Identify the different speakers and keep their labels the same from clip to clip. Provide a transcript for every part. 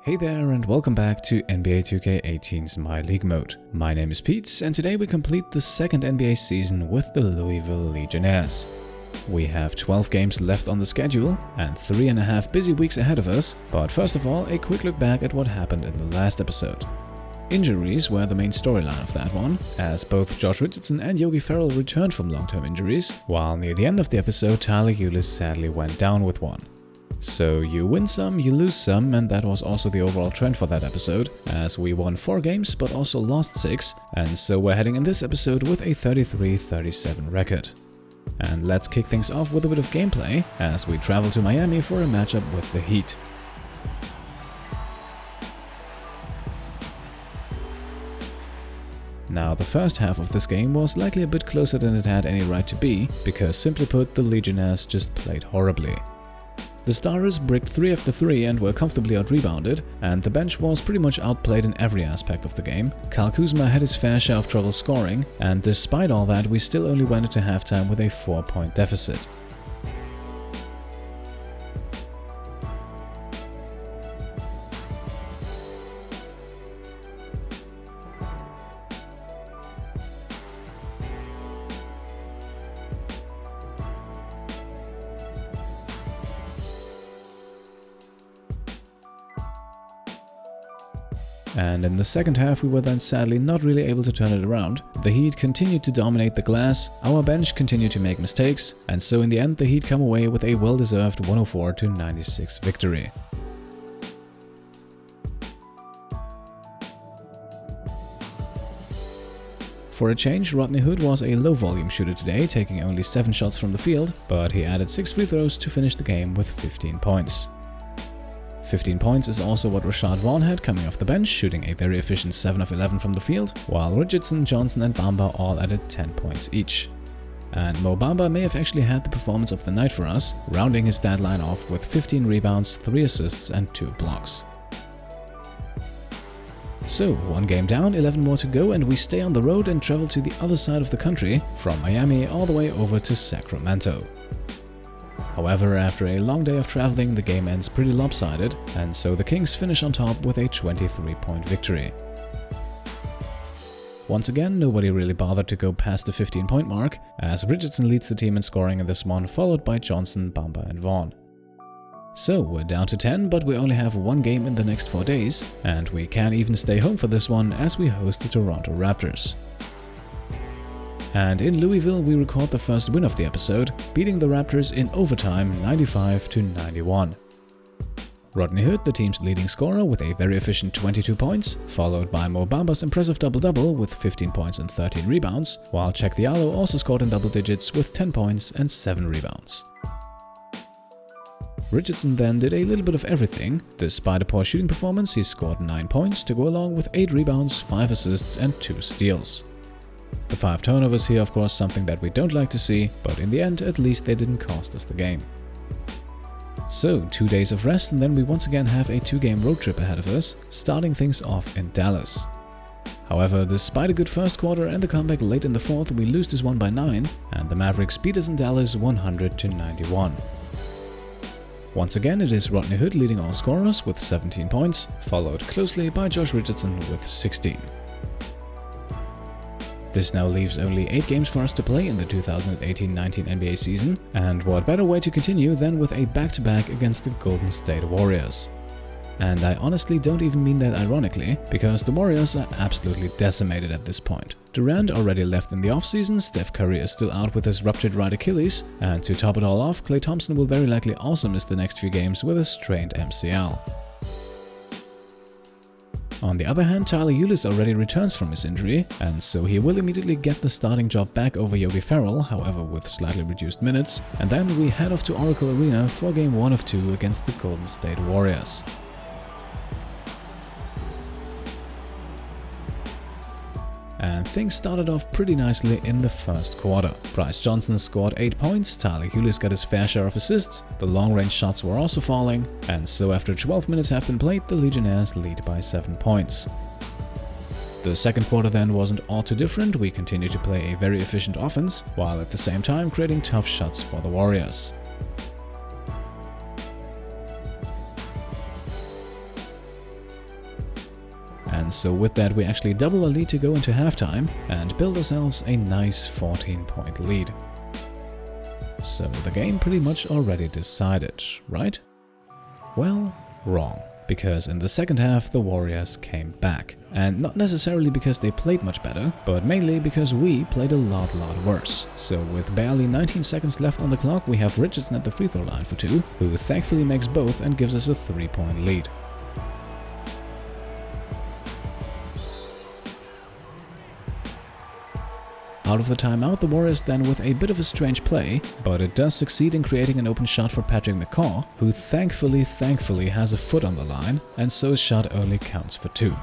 Speaker 1: Hey there and welcome back to NBA 2K18's My League mode. My name is Pete and today we complete the second NBA season with the Louisville Legionnaires. We have 12 games left on the schedule and 3.5 busy weeks ahead of us, but first of all a quick look back at what happened in the last episode. Injuries were the main storyline of that one, as both Josh Richardson and Yogi Ferrell returned from long-term injuries, while near the end of the episode Tyler Ulis sadly went down with one. So you win some, you lose some, and that was also the overall trend for that episode, as we won 4 games but also lost 6, and so we're heading in this episode with a 33-37 record. And let's kick things off with a bit of gameplay, as we travel to Miami for a matchup with the Heat. Now, the first half of this game was likely a bit closer than it had any right to be, because simply put, the Legionnaires just played horribly. The starters bricked 3 after 3 and were comfortably out-rebounded, and the bench was pretty much outplayed in every aspect of the game. Kyle Kuzma had his fair share of trouble scoring, and despite all that, we still only went into halftime with a 4-point deficit. And in the second half we were then sadly not really able to turn it around. The Heat continued to dominate the glass, our bench continued to make mistakes, and so in the end the Heat come away with a well-deserved 104-96 victory. For a change, Rodney Hood was a low-volume shooter today, taking only 7 shots from the field, but he added 6 free throws to finish the game with 15 points. 15 points is also what Rashad Vaughn had coming off the bench, shooting a very efficient 7 of 11 from the field, while Richardson, Johnson and Bamba all added 10 points each. And Mo Bamba may have actually had the performance of the night for us, rounding his stat line off with 15 rebounds, 3 assists and 2 blocks. So, 1 game down, 11 more to go, and we stay on the road and travel to the other side of the country, from Miami all the way over to Sacramento. However, after a long day of traveling, the game ends pretty lopsided, and so the Kings finish on top with a 23-point victory. Once again, nobody really bothered to go past the 15-point mark, as Richardson leads the team in scoring in this one, followed by Johnson, Bamba and Vaughn. So, we're down to 10, but we only have 1 game in the next 4 days, and we can't even stay home for this one as we host the Toronto Raptors. And in Louisville we record the first win of the episode, beating the Raptors in overtime 95-91. Rodney Hood, the team's leading scorer, with a very efficient 22 points, followed by Mo Bamba's impressive double-double with 15 points and 13 rebounds, while Cheick Diallo also scored in double digits with 10 points and 7 rebounds. Richardson then did a little bit of everything. Despite a poor shooting performance, he scored 9 points to go along with 8 rebounds, 5 assists and 2 steals. The 5 turnovers here, of course, something that we don't like to see, but in the end, at least they didn't cost us the game. So, 2 days of rest and then we once again have a 2-game road trip ahead of us, starting things off in Dallas. However, despite a good first quarter and the comeback late in the fourth, we lose this one by 9, and the Mavericks beat us in Dallas 100-91. Once again, it is Rodney Hood leading all scorers with 17 points, followed closely by Josh Richardson with 16. This now leaves only 8 games for us to play in the 2018-19 NBA season, and what better way to continue than with a back-to-back against the Golden State Warriors. And I honestly don't even mean that ironically, because the Warriors are absolutely decimated at this point. Durant already left in the offseason, Steph Curry is still out with his ruptured right Achilles, and to top it all off, Klay Thompson will very likely also miss the next few games with a strained MCL. On the other hand, Tyler Ulis already returns from his injury, and so he will immediately get the starting job back over Yogi Ferrell, however with slightly reduced minutes, and then we head off to Oracle Arena for game 1 of 2 against the Golden State Warriors. And things started off pretty nicely in the first quarter. Bryce Johnson scored 8 points, Tyler Ulis got his fair share of assists, the long-range shots were also falling, and so after 12 minutes have been played, the Legionnaires lead by 7 points. The second quarter then wasn't all too different, we continued to play a very efficient offense, while at the same time creating tough shots for the Warriors. and so with that we actually double our lead to go into halftime and build ourselves a nice 14-point lead. So the game pretty much already decided, right? Well, wrong. Because in the second half the Warriors came back. And not necessarily because they played much better, but mainly because we played a lot worse. So with barely 19 seconds left on the clock, we have Richardson at the free throw line for 2, who thankfully makes both and gives us a 3-point lead. Out of the timeout, the Warriors then with a bit of a strange play, but it does succeed in creating an open shot for Patrick McCaw, who thankfully has a foot on the line, and so his shot only counts for 2.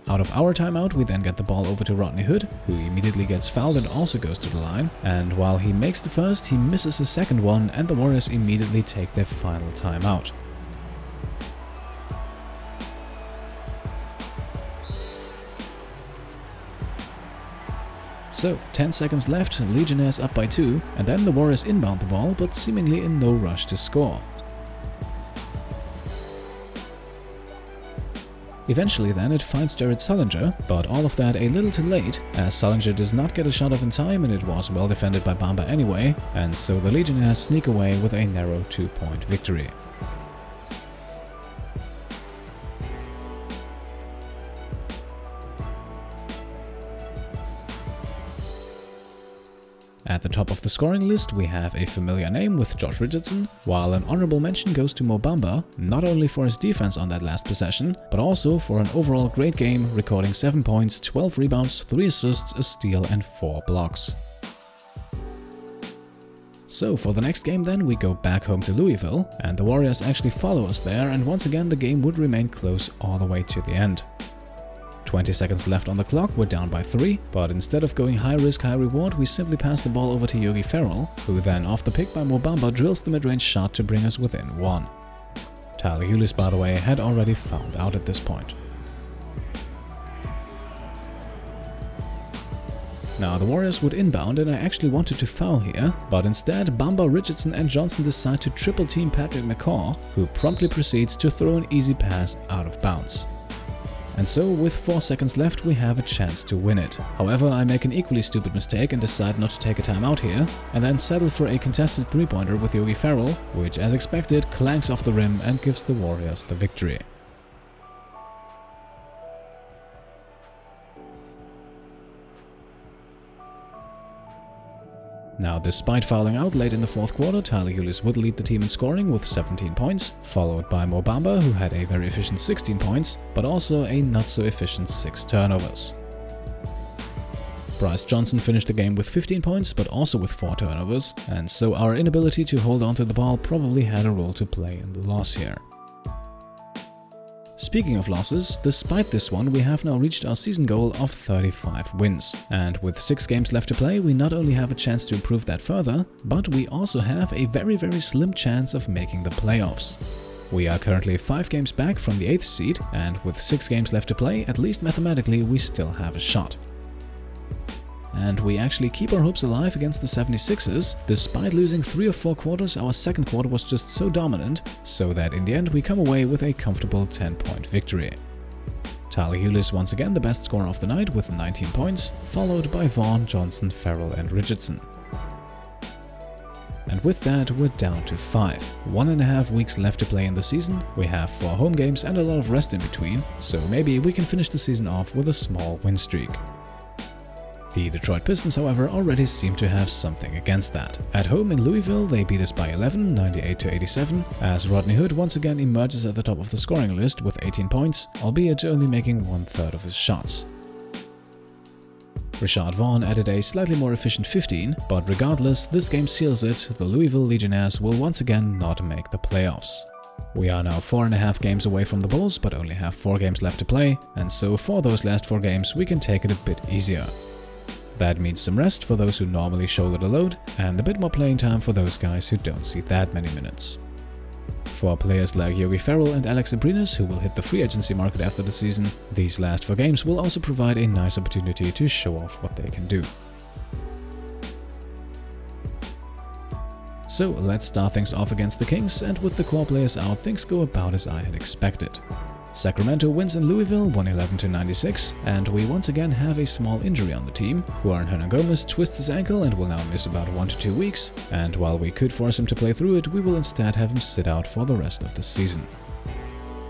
Speaker 1: Out of our timeout, we then get the ball over to Rodney Hood, who immediately gets fouled and also goes to the line, and while he makes the first, he misses the second one, and the Warriors immediately take their final timeout. So, 10 seconds left, Legionnaires up by 2, and then the Warriors inbound the ball, but seemingly in no rush to score. Eventually then it finds Jared Sullinger, but all of that a little too late, as Sullinger does not get a shot off in time and it was well defended by Bamba anyway, and so the Legionnaires sneak away with a narrow 2-point victory. At the top of the scoring list, we have a familiar name with Josh Richardson, while an honorable mention goes to Mo Bamba, not only for his defense on that last possession, but also for an overall great game, recording 7 points, 12 rebounds, 3 assists, a steal and 4 blocks. So for the next game then, we go back home to Louisville, and the Warriors actually follow us there, and once again the game would remain close all the way to the end. 20 seconds left on the clock, we're down by 3, but instead of going high risk, high reward, we simply pass the ball over to Yogi Ferrell, who then off the pick by Mo Bamba drills the mid-range shot to bring us within 1. Tyler Ulis, by the way, had already fouled out at this point. Now the Warriors would inbound and I actually wanted to foul here, but instead Bamba, Richardson and Johnson decide to triple team Patrick McCaw, who promptly proceeds to throw an easy pass out of bounds. And so, with 4 seconds left, we have a chance to win it. However, I make an equally stupid mistake and decide not to take a timeout here, and then settle for a contested 3-pointer with Yogi Ferrell, which as expected clanks off the rim and gives the Warriors the victory. Now, despite fouling out late in the fourth quarter, Tyler Ulis would lead the team in scoring with 17 points, followed by Mo Bamba, who had a very efficient 16 points, but also a not-so-efficient 6 turnovers. Bryce Johnson finished the game with 15 points, but also with 4 turnovers, and so our inability to hold on to the ball probably had a role to play in the loss here. Speaking of losses, despite this one, we have now reached our season goal of 35 wins. And with 6 games left to play, we not only have a chance to improve that further, but we also have a very slim chance of making the playoffs. We are currently 5 games back from the 8th seed, and with 6 games left to play, at least mathematically, we still have a shot. And we actually keep our hopes alive against the 76ers. Despite losing 3 or 4 quarters, our second quarter was just so dominant, so that in the end we come away with a comfortable 10-point victory. Tyler Ulis once again the best scorer of the night with 19 points, followed by Vaughn, Johnson, Ferrell and Richardson. And with that, we're down to 5. 1.5 weeks left to play in the season, we have 4 home games and a lot of rest in between, so maybe we can finish the season off with a small win streak. The Detroit Pistons, however, already seem to have something against that. At home in Louisville, they beat us by 11, 98-87, as Rodney Hood once again emerges at the top of the scoring list with 18 points, albeit only making 1/3 of his shots. Rashad Vaughn added a slightly more efficient 15, but regardless, this game seals it, the Louisville Legionnaires will once again not make the playoffs. We are now 4.5 games away from the Bulls, but only have 4 games left to play, and so for those last 4 games we can take it a bit easier. That means some rest for those who normally shoulder the load, and a bit more playing time for those guys who don't see that many minutes. For players like Yogi Ferrell and Alex Abrinas, who will hit the free agency market after the season, these last 4 games will also provide a nice opportunity to show off what they can do. So let's start things off against the Kings, and with the core players out, things go about as I had expected. Sacramento wins in Louisville 111-96, and we once again have a small injury on the team. Juan Hernangomez twists his ankle and will now miss about 1 to 2 weeks, and while we could force him to play through it, we will instead have him sit out for the rest of the season.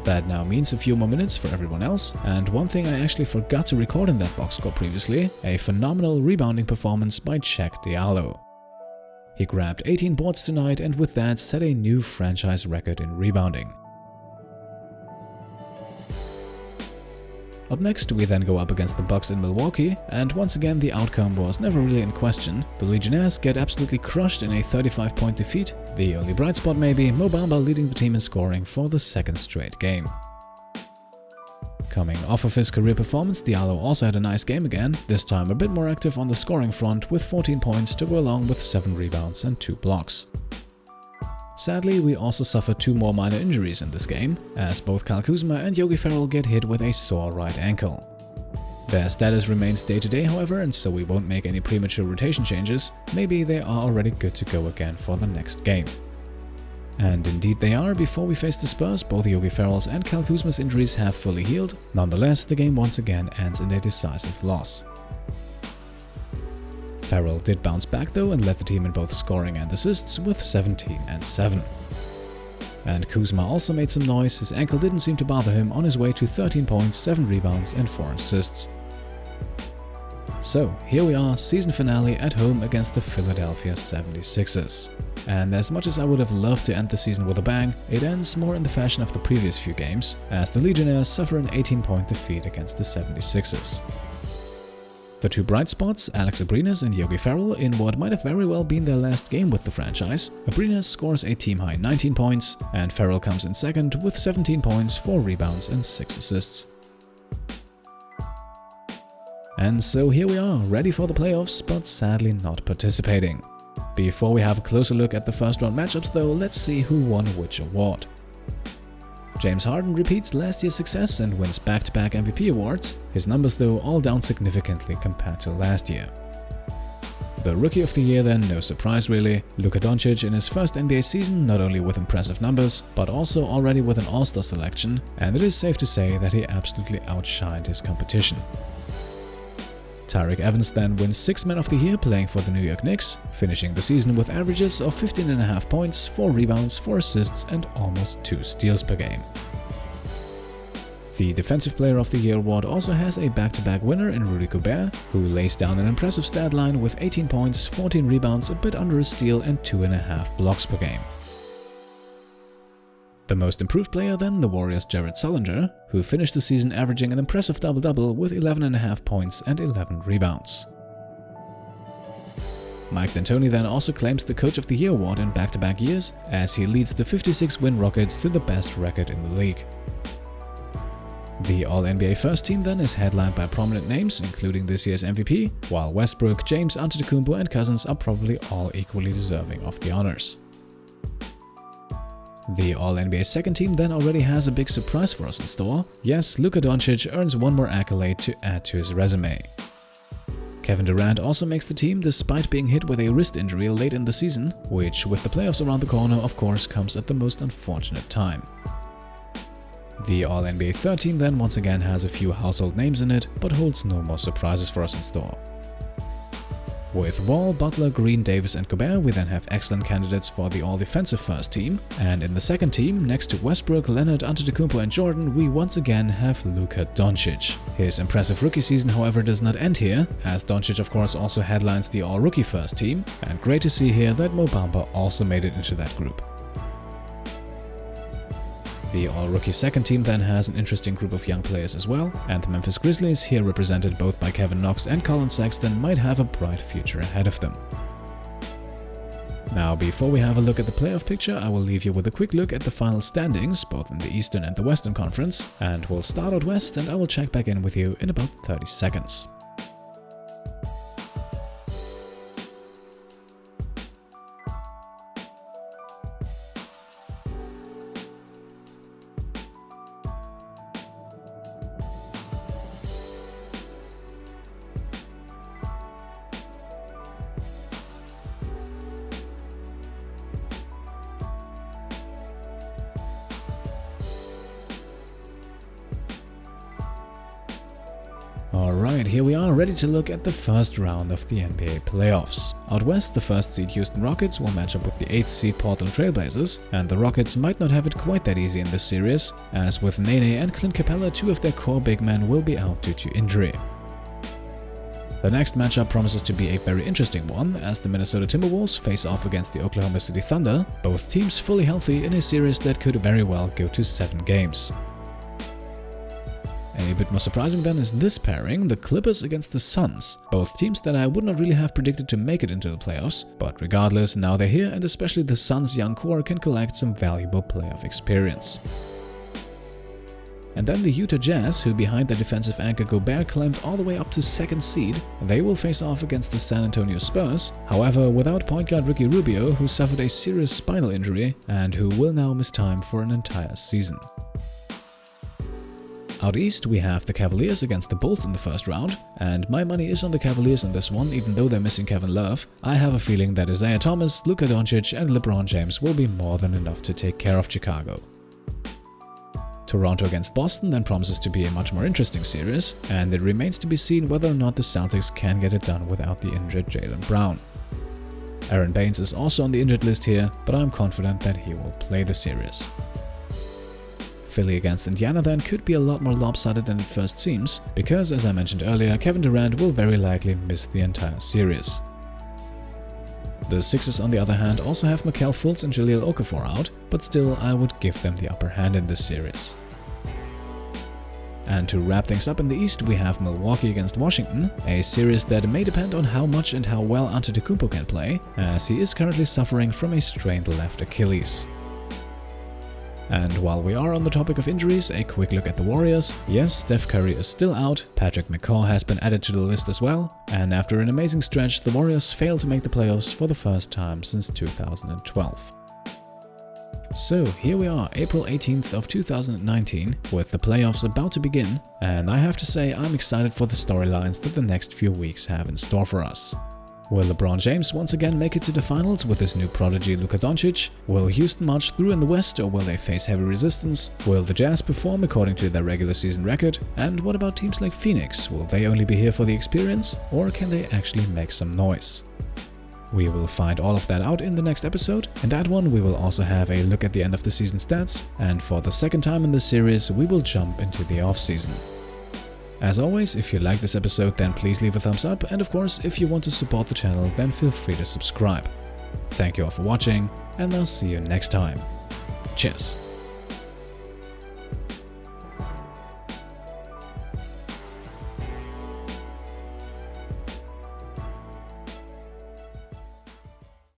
Speaker 1: That now means a few more minutes for everyone else, and one thing I actually forgot to record in that box score previously, a phenomenal rebounding performance by Cheick Diallo. He grabbed 18 boards tonight and with that set a new franchise record in rebounding. Up next, we then go up against the Bucks in Milwaukee, and once again the outcome was never really in question. The Legionnaires get absolutely crushed in a 35-point defeat. The only bright spot maybe, Mo Bamba leading the team in scoring for the second straight game. Coming off of his career performance, Diallo also had a nice game again, this time a bit more active on the scoring front with 14 points to go along with 7 rebounds and 2 blocks. Sadly, we also suffered 2 more minor injuries in this game, as both Kyle Kuzma and Yogi Ferrell get hit with a sore right ankle. Their status remains day-to-day, however, and so we won't make any premature rotation changes. Maybe they are already good to go again for the next game. And indeed they are. Before we face the Spurs, both Yogi Ferrell's and Kyle Kuzma's injuries have fully healed. Nonetheless, the game once again ends in a decisive loss. Ferrell did bounce back though and led the team in both scoring and assists with 17 and 7. And Kuzma also made some noise. His ankle didn't seem to bother him on his way to 13 points, 7 rebounds and 4 assists. So here we are, season finale at home against the Philadelphia 76ers. And as much as I would have loved to end the season with a bang, it ends more in the fashion of the previous few games, as the Legionnaires suffer an 18-point defeat against the 76ers. The 2 bright spots, Alex Abrines and Yogi Ferrell, in what might have very well been their last game with the franchise. Abrines scores a team-high 19 points, and Ferrell comes in second with 17 points, 4 rebounds and 6 assists. And so here we are, ready for the playoffs, but sadly not participating. Before we have a closer look at the first round matchups though, let's see who won which award. James Harden repeats last year's success and wins back-to-back MVP awards, his numbers though all down significantly compared to last year. The Rookie of the Year then, no surprise really, Luka Doncic in his first NBA season, not only with impressive numbers, but also already with an All-Star selection, and it is safe to say that he absolutely outshined his competition. Tyreke Evans then wins 6th Man of the Year playing for the New York Knicks, finishing the season with averages of 15.5 points, 4 rebounds, 4 assists and almost 2 steals per game. The Defensive Player of the Year award also has a back-to-back winner in Rudy Gobert, who lays down an impressive stat line with 18 points, 14 rebounds, a bit under a steal and 2.5 blocks per game. The most improved player then, the Warriors' Jared Sullinger, who finished the season averaging an impressive double-double with 11.5 points and 11 rebounds. Mike D'Antoni then also claims the Coach of the Year award in back-to-back years, as he leads the 56-win Rockets to the best record in the league. The All-NBA First Team then is headlined by prominent names, including this year's MVP, while Westbrook, James, Antetokounmpo and Cousins are probably all equally deserving of the honors. The All-NBA Second Team then already has a big surprise for us in store. Yes, Luka Doncic earns one more accolade to add to his resume. Kevin Durant also makes the team despite being hit with a wrist injury late in the season, which with the playoffs around the corner of course comes at the most unfortunate time. The All-NBA Third Team then once again has a few household names in it, but holds no more surprises for us in store. With Wall, Butler, Green, Davis and Gobert, we then have excellent candidates for the all-defensive first team, and in the second team, next to Westbrook, Leonard, Antetokounmpo and Jordan, we once again have Luka Doncic. His impressive rookie season, however, does not end here, as Doncic of course also headlines the all-rookie first team, and great to see here that Mo Bamba also made it into that group. The all-rookie second team then has an interesting group of young players as well, and the Memphis Grizzlies, here represented both by Kevin Knox and Colin Sexton, might have a bright future ahead of them. Now, before we have a look at the playoff picture, I will leave you with a quick look at the final standings, both in the Eastern and the Western Conference, and we'll start out west and I will check back in with you in about 30 seconds. Alright, here we are ready to look at the first round of the NBA playoffs. Out west, the first seed Houston Rockets will match up with the 8th seed Portland Trail Blazers, and the Rockets might not have it quite that easy in this series, as with Nene and Clint Capella, two of their core big men will be out due to injury. The next matchup promises to be a very interesting one, as the Minnesota Timberwolves face off against the Oklahoma City Thunder, both teams fully healthy in a series that could very well go to 7 games. A bit more surprising then is this pairing, the Clippers against the Suns, both teams that I would not really have predicted to make it into the playoffs, but regardless, now they're here and especially the Suns' young core can collect some valuable playoff experience. And then the Utah Jazz, who behind their defensive anchor Gobert climbed all the way up to 2nd seed, they will face off against the San Antonio Spurs, however without point guard Ricky Rubio, who suffered a serious spinal injury and who will now miss time for an entire season. Out east, we have the Cavaliers against the Bulls in the first round, and my money is on the Cavaliers in this one, even though they're missing Kevin Love. I have a feeling that Isaiah Thomas, Luka Doncic and LeBron James will be more than enough to take care of Chicago. Toronto against Boston then promises to be a much more interesting series, and it remains to be seen whether or not the Celtics can get it done without the injured Jaylen Brown. Aaron Baines is also on the injured list here, but I'm confident that he will play the series. Philly against Indiana then could be a lot more lopsided than it first seems, because as I mentioned earlier, Kevin Durant will very likely miss the entire series. The Sixers on the other hand also have Markelle Fultz and Jahlil Okafor out, but still I would give them the upper hand in this series. And to wrap things up in the East, we have Milwaukee against Washington, a series that may depend on how much and how well Antetokounmpo can play, as he is currently suffering from a strained left Achilles. And while we are on the topic of injuries, a quick look at the Warriors. Yes, Steph Curry is still out, Patrick McCaw has been added to the list as well, and after an amazing stretch, the Warriors failed to make the playoffs for the first time since 2012. So here we are, April 18th of 2019, with the playoffs about to begin, and I have to say I'm excited for the storylines that the next few weeks have in store for us. Will LeBron James once again make it to the finals with his new prodigy Luka Doncic? Will Houston march through in the West, or will they face heavy resistance? Will the Jazz perform according to their regular season record? And what about teams like Phoenix? Will they only be here for the experience, or can they actually make some noise? We will find all of that out in the next episode. In that one, we will also have a look at the end of the season stats, and for the second time in this series, we will jump into the off-season. As always, if you like this episode, then please leave a thumbs up, and of course, if you want to support the channel, then feel free to subscribe. Thank you all for watching, and I'll see you next time. Cheers!